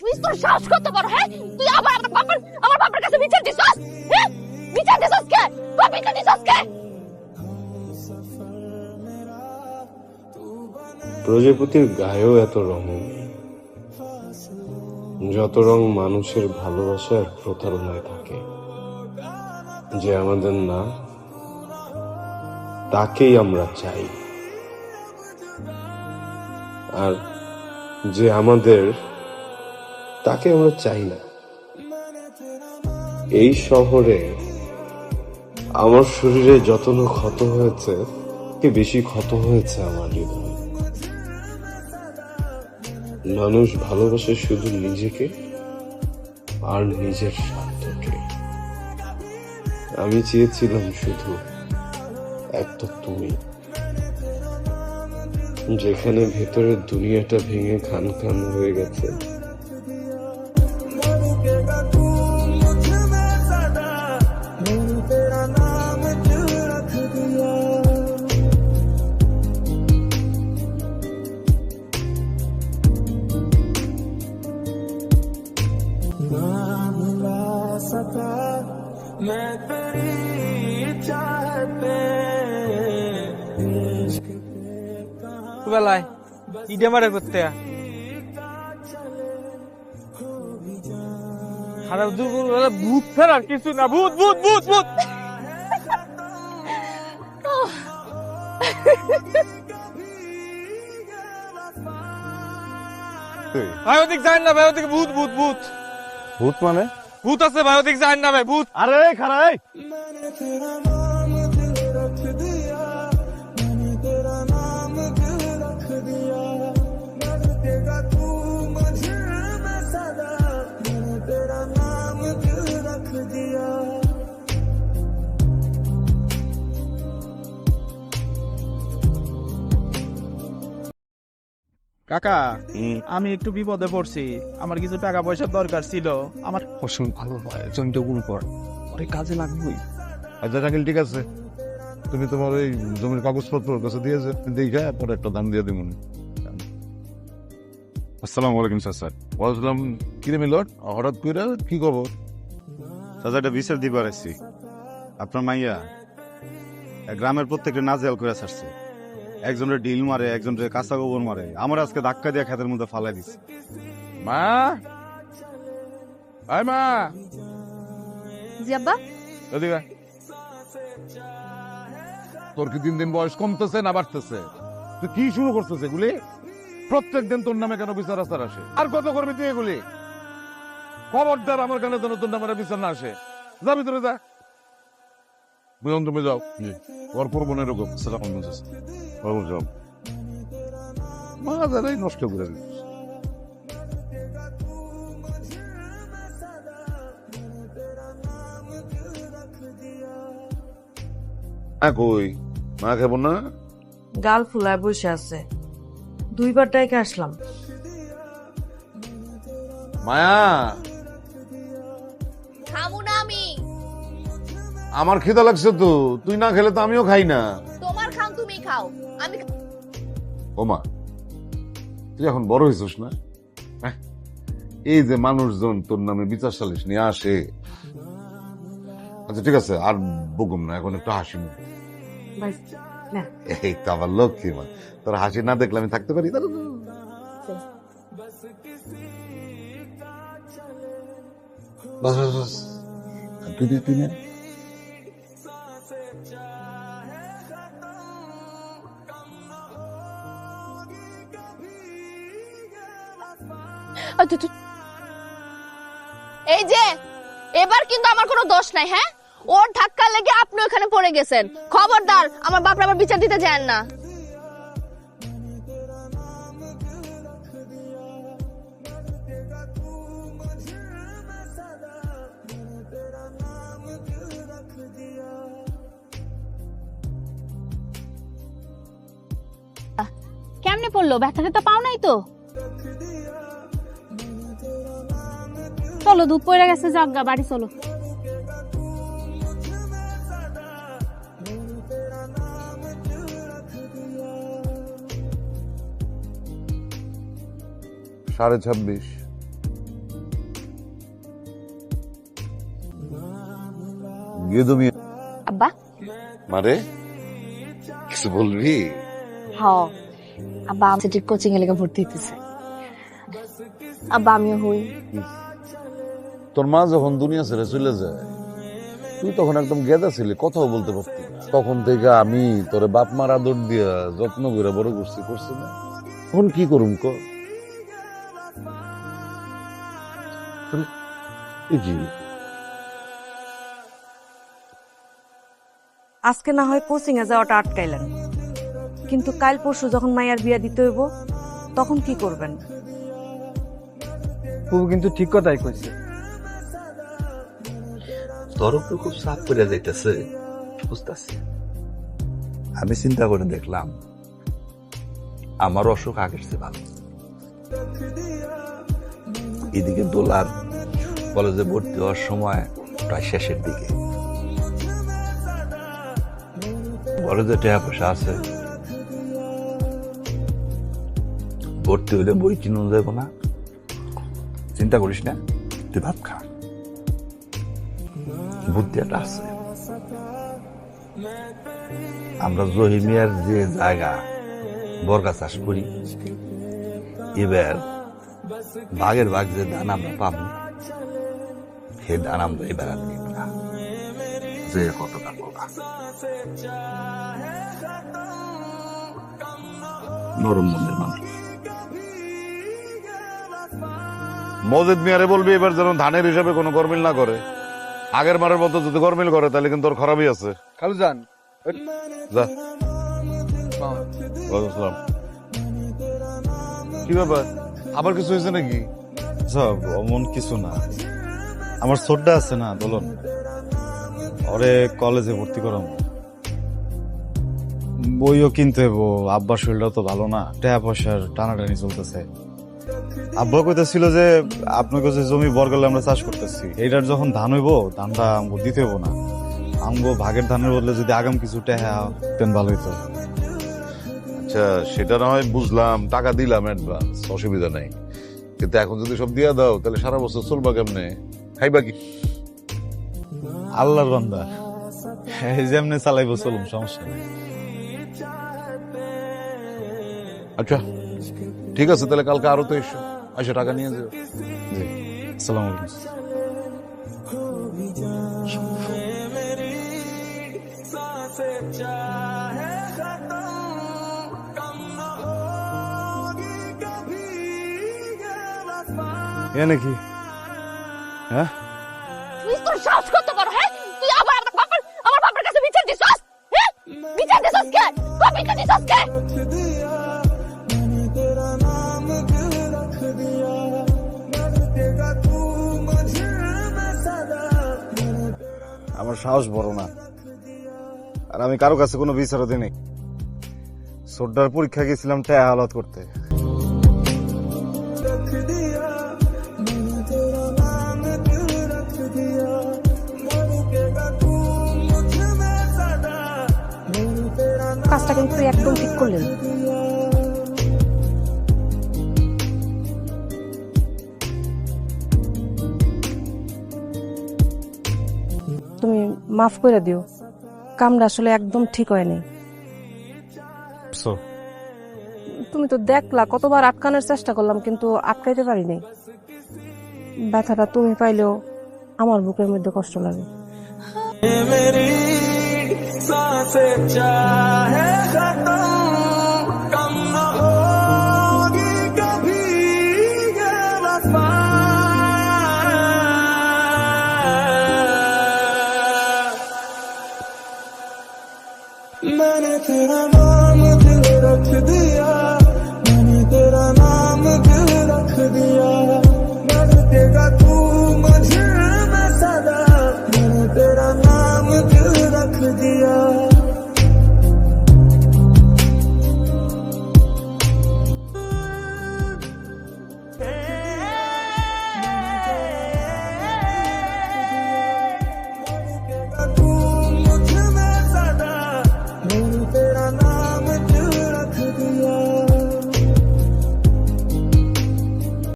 তুই তোর সাহস কত বড়, হ্যাঁ? তুই আবার আমার বাবার কাছে বিচার দিছস, হ্যাঁ? বিচার দিছস কে? কই বিচার দিছস কে? প্রজাপতির গায়েও এত রং নেই, যত রং মানুষের ভালোবাসার প্রতারণায় থাকে। যে আমাদের না, তাকেই আমরা চাই, আর যে আমাদের, তাকে আমরা চাই না। এই শহরে আমার শরীরে যত না ক্ষত হয়েছে, বেশি ক্ষত হয়েছে আমার হৃদয়। মানুষ ভালোবাসে শুধু নিজেকে আর নিজের স্বার্থকে। আমি চেয়েছিলাম শুধু একটা তুমি, যেখানে ভেতরের দুনিয়াটা ভেঙে খান খান হয়ে গেছে। বেলায় ইডে মারে করতে ভূত ফেরার কিছু না, ভূত ভূত ভূত ভূত। ভাই ওদিক যান না ভাই, ওদিকে ভূত ভূত ভূত ভূত মানে? ভূত আছে ভাই, ওদিক যান না ভাই, ভূত। আরে খারাই, কাকা আমি একটু বিপদে পড়ছি, আমার কিছু টাকা পয়সার দরকার ছিল। আমার ফসল ভালো হয়, জমিটা গুণ কর, অনেক কাজে লাগবেই। আচ্ছা জাকিল, ঠিক আছে, তুমি তোমার ওই জমির কাগজপত্র ওর কাছে দিয়েছে, দেখে পরে একটা দাম দিয়ে দিব। আসসালামু আলাইকুম স্যার। বলছিলাম কিরে মিলট, হঠাৎ করে কি খবর? চাচা একটা বিচার দিবার আসছি। আপনার মাইয়া গ্রামের প্রত্যেকটা নাজেল করে ছাড়ছে। একজনের ডিল মারে, একজনের কাঁচা গোবর মারে। আমার আজকে ধাক্কা দিয়ে খেতের মধ্যে ফালাই দিচ্ছে। মা, আয় মা, জি আব্বা। এদিকে আয়। তোর কি দিন দিন বয়স কমতেছে না বাড়তেছে? তুই কি শুরু করতেছে এগুলি? প্রত্যেক দিন তোর নামে কেন বিচার আচার আসে? আর কত করবি তুই এগুলি? খবরদার আমার কানে যেন তোর নামে বিচার না আসে। যা ভিতরে যা, বুঝলাম, তুমি যাও। ওর করবো না এরকম। যাও, মা যারাই নষ্ট করে দিচ্ছে। কই মা খাবো না? গাল ফুলায় বসে আছে, দুইবার ডাইকে আসলাম। মায়া, খামু না আমি। আমার খিদা লাগছে তো, তুই না খেলে তো আমিও খাই না। তোমার খান তুমি খাও, আমি ও মা, তুই এখন বড় হয়েছিস না? হ্যাঁ, এই যে মানুষজন তোর নামে বিচার সালিশ নিয়ে আসে। আচ্ছা ঠিক আছে, আর বকুম না, এখন একটু হাসি মুখ। এই তো আবার লক্ষ্মী মা, তোর হাসি না দেখলে আমি থাকতে পারি? বাস বাস বাস, তুই না। এই যে এবার কিন্তু আমার কোনো দোষ নাই, হ্যাঁ? ওর ধাক্কা লেগে আপনি ওখানে পড়ে গেছেন। খবরদার আমার বাপরে আবার বিচার দিতে যান না। কেমনে পড়লো? ব্যথাটা তো পাও নাই তো? চলো, দুধ পড়ে গেছে, জাগা বাড়ি চলো। সাড়ে 26। গিয়ে তুমি আব্বা মারে কিছু বলবি? হ আব্বা সিটির কোচিং এ লেগে ভর্তি হইতেছে। আব্বা আমিও হই। তোর মা যখন দুনিয়া ছেড়ে চলে যায় তুই তখন একদম গেদা ছিলি, কথাও বলতে পারতি না। তখন থেকে আমি তোরে বাপ মার আদর দিয়া যত্ন করে বড় করছি না। এখন কি করুম ক? এ কি আজকে না হয় কোচিং এ যাওয়াটা আটকাইলেন, কিন্তু কাল পরশু যখন মাইয়ার বিয়া দিতে হইব তখন কি করবেন? ফুবু কিন্তু ঠিক কথাই কইছে। তোর উপর খুব চাপ করে যাইতেছে, বুঝতেছি। আমি চিন্তা করে দেখলাম আমার অসুখ আগের চেয়ে ভালো। এদিকে দোলার কলেজে ভর্তি হওয়ার সময় প্রায় শেষের দিকে, কলেজে টাকা পয়সা আছে, ভর্তি হইলে বই কিনুন যাবো না। চিন্তা করিস না, তুই ভাত খা, বুদ্ধি একটা আছে। আমরা জহিমিয়ার যে জায়গা বর্গা চাষ করি, এবার বাঘের বাঘ যে ধান আমরা পাবো, সেই ধান আমরা এবার আর নিব না। যে কত টাকা নরম মনের মানুষ। মজিদ মিয়ারে বলবি এবার যেন ধানের হিসাবে কোনো গরমিল না করে। আগের বারের মতো যদি গরমিল করে তাহলে কিন্তু ওর খারাপই আছে। খালু যান যা। ওয়ালাইকুম আসসালাম। কি ব্যাপার, আবার কিছু হয়েছে নাকি? সব অমন কিছু না, আমার ছোটটা আছে না বলুন, ওরে কলেজে ভর্তি করাম, বইও কিনতে হইব, আব্বার শরীরটাও তো ভালো না, টাকা পয়সার টানাটানি চলতেছে। আব্বা কইতেছিল যে আপনাকে যে জমি বরগলে আমরা চাষ করতেছি, এইটার যখন ধান হইব ধানটা আমগো দিতে হইব না, আমগো ভাগের ধানের বদলে যদি আগাম কিছু টাকা দেন ভালো হইতো। আচ্ছা সেটা না হয় বুঝলাম, টাকা দিলাম অ্যাডভান্স, অসুবিধা নাই, কিন্তু এখন যদি সব দিয়া দাও তাহলে সারা বছর চলবা কেমনে, খাইবা কি? আল্লাহর বান্দা, এই যেমনে চালাইবো চলুন, সমস্যা নেই। আচ্ছা ঠিক আছে, তাহলে কালকে আরো তো এসো, আচ্ছা টাকা নিয়ে যাও। জি, আসসালামু আলাইকুম। এ নাকি? হ্যাঁ, তুই তোর সাহস করতে পারো? হ্যাঁ তুই আবার আমার বাবার কাছে বিচার দিছস? হ্যাঁ বিচার দিছস কে? তুই বিচার দিছস কে? আমার সাহস বড় না, আর আমি কারো কাছে কোনো বিচারও দিই নাই। সোড্ডার পরীক্ষা গেছিলাম টাকা হালাত করতে, কাজটা কিন্তু একদম ঠিক করলেন। তুমি মাফ করে দিও, কামটা আসলে একদম ঠিক হয়নি। So, তুমি তো দেখলা কতবার আটকানোর চেষ্টা করলাম, কিন্তু আটকাইতে পারিনি। ব্যথাটা তুমি পাইলেও আমার বুকের মধ্যে কষ্ট লাগে।